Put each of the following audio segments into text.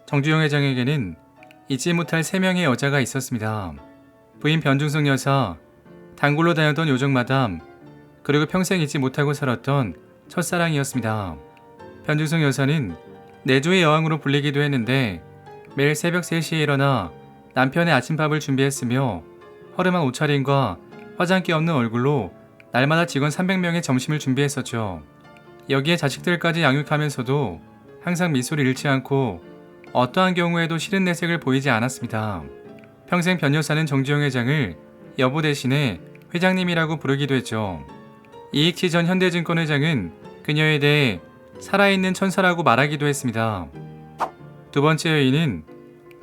정주영 회장에게는 잊지 못할 3명의 여자가 있었습니다. 부인 변중성 여사, 단골로 다녔던 요정 마담, 그리고 평생 잊지 못하고 살았던 첫사랑이었습니다. 변중성 여사는 내조의 여왕으로 불리기도 했는데 매일 새벽 3시에 일어나 남편의 아침밥을 준비했으며 허름한 옷차림과 화장기 없는 얼굴로 날마다 직원 300명의 점심을 준비했었죠. 여기에 자식들까지 양육하면서도 항상 미소를 잃지 않고 어떠한 경우에도 싫은 내색을 보이지 않았습니다. 평생 변 여사는 정주영 회장을 여보 대신에 회장님이라고 부르기도 했죠. 이익치 전 현대증권 회장은 그녀에 대해 살아있는 천사라고 말하기도 했습니다. 두 번째 여인은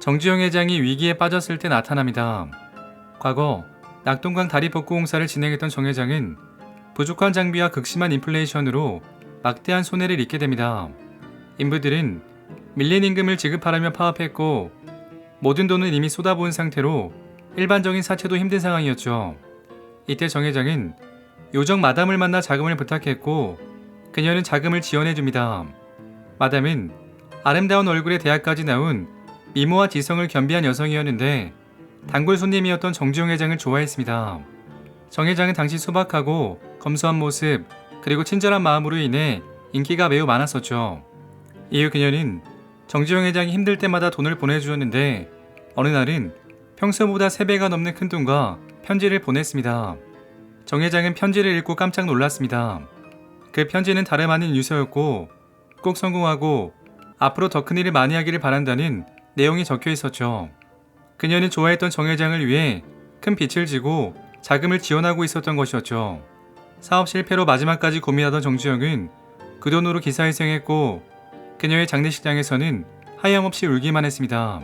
정주영 회장이 위기에 빠졌을 때 나타납니다. 과거 낙동강 다리복구 공사를 진행했던 정 회장은 부족한 장비와 극심한 인플레이션으로 막대한 손해를 입게 됩니다. 인부들은 밀린 임금을 지급하려며 파업했고 모든 돈은 이미 쏟아부은 상태로 일반적인 사채도 힘든 상황이었죠. 이때 정 회장은 요정 마담을 만나 자금을 부탁했고 그녀는 자금을 지원해줍니다. 마담은 아름다운 얼굴에 대학까지 나온 미모와 지성을 겸비한 여성이었는데 단골 손님이었던 정주영 회장을 좋아했습니다. 정 회장은 당시 소박하고 검소한 모습 그리고 친절한 마음으로 인해 인기가 매우 많았었죠. 이후 그녀는 정주영 회장이 힘들 때마다 돈을 보내주었는데 어느 날은 평소보다 3배가 넘는 큰 돈과 편지를 보냈습니다. 정 회장은 편지를 읽고 깜짝 놀랐습니다. 그 편지는 다름 아닌 유서였고 꼭 성공하고 앞으로 더 큰 일을 많이 하기를 바란다는 내용이 적혀 있었죠. 그녀는 좋아했던 정 회장을 위해 큰 빚을 지고 자금을 지원하고 있었던 것이었죠. 사업 실패로 마지막까지 고민하던 정주영은 그 돈으로 기사회생했고 그녀의 장례식장에서는 하염없이 울기만 했습니다.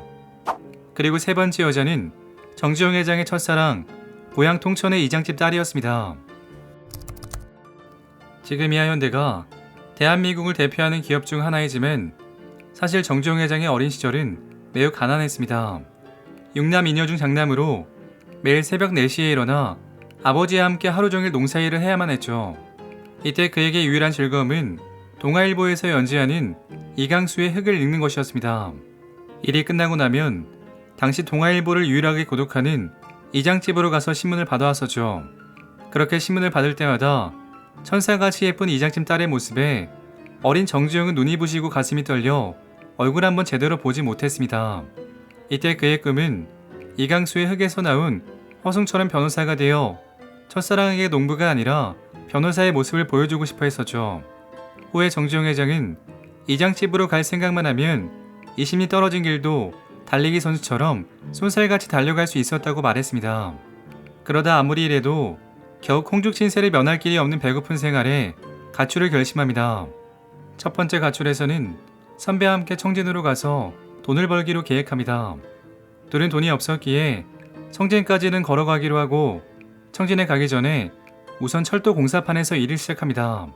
그리고 세 번째 여자는 정주영 회장의 첫사랑 고향 통천의 이장집 딸이었습니다. 지금이야 현대가 대한민국을 대표하는 기업 중 하나이지만 사실 정주영 회장의 어린 시절은 매우 가난했습니다. 6남 2녀 중 장남으로 매일 새벽 4시에 일어나 아버지와 함께 하루 종일 농사일을 해야만 했죠. 이때 그에게 유일한 즐거움은 동아일보에서 연재하는 이강수의 흙을 읽는 것이었습니다. 일이 끝나고 나면 당시 동아일보를 유일하게 고독하는 이장집으로 가서 신문을 받아왔었죠. 그렇게 신문을 받을 때마다 천사같이 예쁜 이장집 딸의 모습에 어린 정주영은 눈이 부시고 가슴이 떨려 얼굴 한번 제대로 보지 못했습니다. 이때 그의 꿈은 이강수의 흙에서 나온 허숭처럼 변호사가 되어 첫사랑에게 농부가 아니라 변호사의 모습을 보여주고 싶어 했었죠. 후에 정주영 회장은 이장집으로 갈 생각만 하면 이심이 떨어진 길도 달리기 선수처럼 쏜살같이 달려갈 수 있었다고 말했습니다. 그러다 아무리 이래도 겨우 콩죽신세를 면할 길이 없는 배고픈 생활에 가출을 결심합니다. 첫 번째 가출에서는 선배와 함께 청진으로 가서 돈을 벌기로 계획합니다. 둘은 돈이 없었기에 청진까지는 걸어가기로 하고 청진에 가기 전에 우선 철도 공사판에서 일을 시작합니다.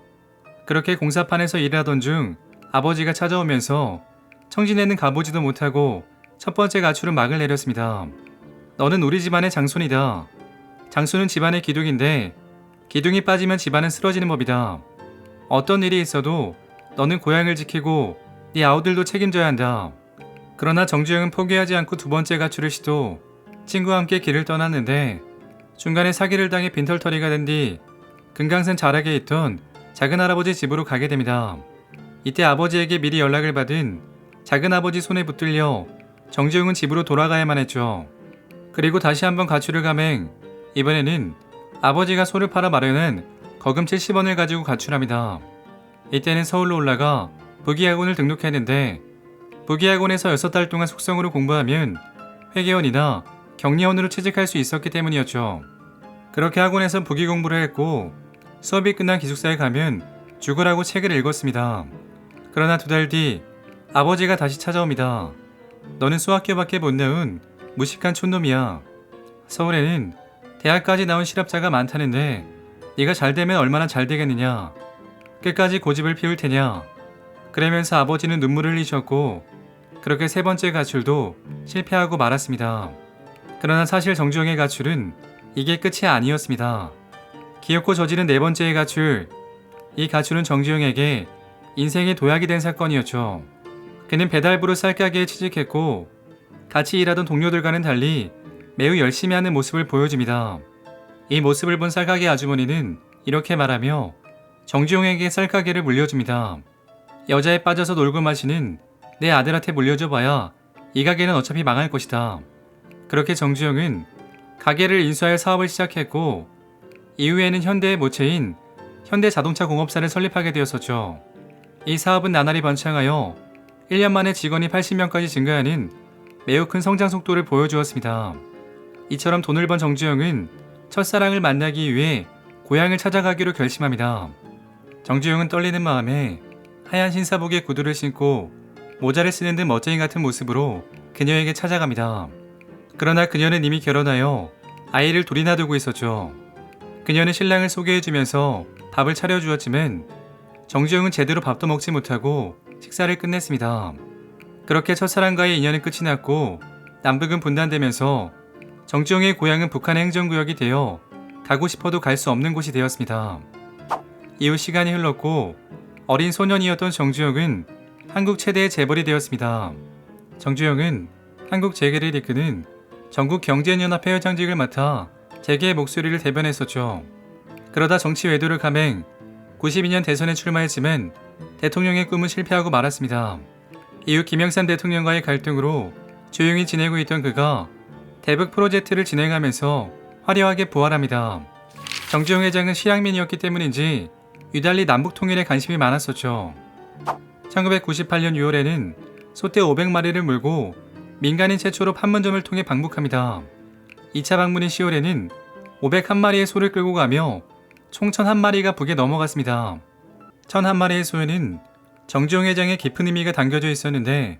그렇게 공사판에서 일하던 중 아버지가 찾아오면서 청진에는 가보지도 못하고 첫 번째 가출은 막을 내렸습니다. 너는 우리 집안의 장손이다. 장손은 집안의 기둥인데 기둥이 빠지면 집안은 쓰러지는 법이다. 어떤 일이 있어도 너는 고향을 지키고 네 아우들도 책임져야 한다. 그러나 정주영은 포기하지 않고 두 번째 가출을 시도 친구와 함께 길을 떠났는데 중간에 사기를 당해 빈털터리가 된 뒤 금강산 자락에 있던 작은할아버지 집으로 가게 됩니다. 이때 아버지에게 미리 연락을 받은 작은아버지 손에 붙들려 정주영은 집으로 돌아가야만 했죠. 그리고 다시 한번 가출을 감행, 이번에는 아버지가 소를 팔아 마련한 거금 70원을 가지고 가출합니다. 이때는 서울로 올라가 부기학원을 등록했는데 부기학원에서 6달 동안 속성으로 공부하면 회계원이나 격리원으로 취직할 수 있었기 때문이었죠. 그렇게 학원에서 부기 공부를 했고 수업이 끝난 기숙사에 가면 죽으라고 책을 읽었습니다. 그러나 2달 뒤 아버지가 다시 찾아옵니다. 너는 수학교밖에 못 나온 무식한 촌놈이야. 서울에는 대학까지 나온 실업자가 많다는데 네가 잘 되면 얼마나 잘 되겠느냐. 끝까지 고집을 피울 테냐. 그러면서 아버지는 눈물을 흘리셨고 그렇게 세 번째 가출도 실패하고 말았습니다. 그러나 사실 정주영의 가출은 이게 끝이 아니었습니다. 기어코 저지른 네 번째의 가출. 이 가출은 정주영에게 인생의 도약이 된 사건이었죠. 그는 배달부로 쌀가게에 취직했고 같이 일하던 동료들과는 달리 매우 열심히 하는 모습을 보여줍니다. 이 모습을 본 쌀가게 아주머니는 이렇게 말하며 정주영에게 쌀가게를 물려줍니다. 여자에 빠져서 놀고 마시는 내 아들한테 물려줘봐야 이 가게는 어차피 망할 것이다. 그렇게 정주영은 가게를 인수할 사업을 시작했고 이후에는 현대의 모체인 현대자동차공업사를 설립하게 되었었죠. 이 사업은 나날이 번창하여 1년 만에 직원이 80명까지 증가하는 매우 큰 성장 속도를 보여주었습니다. 이처럼 돈을 번 정주영은 첫사랑을 만나기 위해 고향을 찾아가기로 결심합니다. 정주영은 떨리는 마음에 하얀 신사복에 구두를 신고 모자를 쓰는 듯 멋쟁이 같은 모습으로 그녀에게 찾아갑니다. 그러나 그녀는 이미 결혼하여 아이를 둘이나 두고 있었죠. 그녀는 신랑을 소개해주면서 밥을 차려주었지만 정주영은 제대로 밥도 먹지 못하고 식사를 끝냈습니다. 그렇게 첫사랑과의 인연은 끝이 났고 남북은 분단되면서 정주영의 고향은 북한의 행정구역이 되어 가고 싶어도 갈 수 없는 곳이 되었습니다. 이후 시간이 흘렀고 어린 소년이었던 정주영은 한국 최대의 재벌이 되었습니다. 정주영은 한국 재계를 이끄는 전국경제연합회 회장직을 맡아 재계의 목소리를 대변했었죠. 그러다 정치 외도를 감행 92년 대선에 출마했지만 대통령의 꿈은 실패하고 말았습니다. 이후 김영삼 대통령과의 갈등으로 조용히 지내고 있던 그가 대북 프로젝트를 진행하면서 화려하게 부활합니다. 정주영 회장은 실향민이었기 때문인지 유달리 남북 통일에 관심이 많았었죠. 1998년 6월에는 소떼 500마리를 물고 민간인 최초로 판문점을 통해 방북합니다. 2차 방문인 10월에는 501마리의 소를 끌고 가며 총 1001마리가 북에 넘어갔습니다. 1001마리의 소에는 정주영 회장의 깊은 의미가 담겨져 있었는데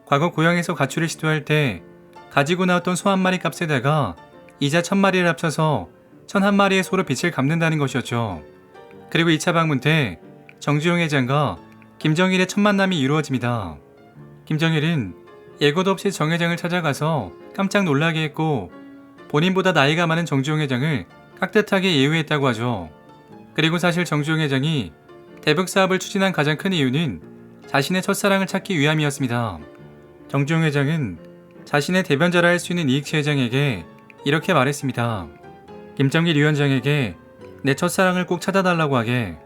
과거 고향에서 가출을 시도할 때 가지고 나왔던 소 한 마리 값에다가 이자 1000마리를 합쳐서 1001마리의 소로 빚을 갚는다는 것이었죠. 그리고 2차 방문 때 정주영 회장과 김정일의 첫 만남이 이루어집니다. 김정일은 예고도 없이 정 회장을 찾아가서 깜짝 놀라게 했고 본인보다 나이가 많은 정주영 회장을 깍듯하게 예우했다고 하죠. 그리고 사실 정주영 회장이 대북 사업을 추진한 가장 큰 이유는 자신의 첫사랑을 찾기 위함이었습니다. 정주영 회장은 자신의 대변자라 할 수 있는 이익치 회장에게 이렇게 말했습니다. 김정일 위원장에게 내 첫사랑을 꼭 찾아달라고 하게.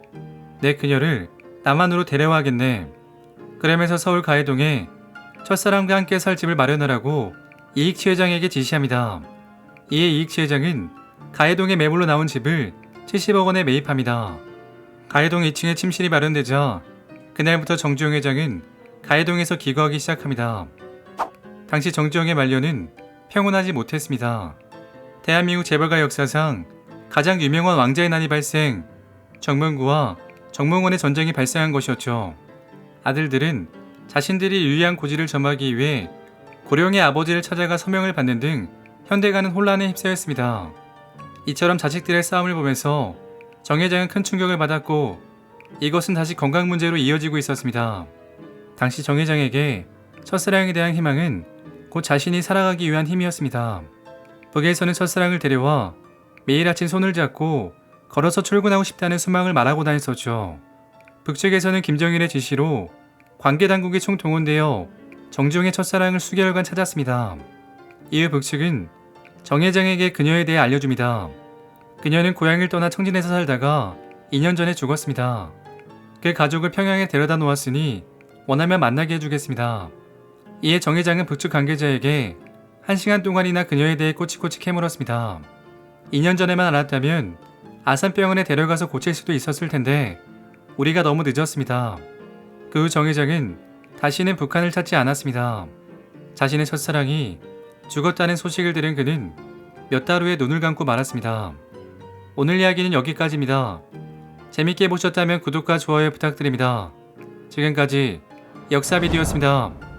내 그녀를 남한으로 데려와야겠네. 그러면서 서울 가해동에 첫사랑과 함께 살 집을 마련하라고 이익치 회장에게 지시합니다. 이에 이익치 회장은 가해동에 매물로 나온 집을 70억 원에 매입합니다. 가해동 2층에 침실이 마련되자 그날부터 정주영 회장은 가해동에서 기거하기 시작합니다. 당시 정주영의 말년은 평온하지 못했습니다. 대한민국 재벌가 역사상 가장 유명한 왕자의 난이 발생, 정문구와 정몽원의 전쟁이 발생한 것이었죠. 아들들은 자신들이 유리한 고지를 점하기 위해 고령의 아버지를 찾아가 서명을 받는 등 현대가는 혼란에 휩싸였습니다. 이처럼 자식들의 싸움을 보면서 정 회장은 큰 충격을 받았고 이것은 다시 건강 문제로 이어지고 있었습니다. 당시 정 회장에게 첫사랑에 대한 희망은 곧 자신이 살아가기 위한 힘이었습니다. 북에서는 첫사랑을 데려와 매일 아침 손을 잡고 걸어서 출근하고 싶다는 소망을 말하고 다녔었죠. 북측에서는 김정일의 지시로 관계당국이 총동원되어 정주영의 첫사랑을 수개월간 찾았습니다. 이후 북측은 정 회장에게 그녀에 대해 알려줍니다. 그녀는 고향을 떠나 청진에서 살다가 2년 전에 죽었습니다. 그 가족을 평양에 데려다 놓았으니 원하면 만나게 해주겠습니다. 이에 정 회장은 북측 관계자에게 1시간 동안이나 그녀에 대해 꼬치꼬치 캐물었습니다. 2년 전에만 알았다면 아산병원에 데려가서 고칠 수도 있었을 텐데 우리가 너무 늦었습니다. 그 후 정 회장은 다시는 북한을 찾지 않았습니다. 자신의 첫사랑이 죽었다는 소식을 들은 그는 몇 달 후에 눈을 감고 말았습니다. 오늘 이야기는 여기까지입니다. 재밌게 보셨다면 구독과 좋아요 부탁드립니다. 지금까지 역사비디오였습니다.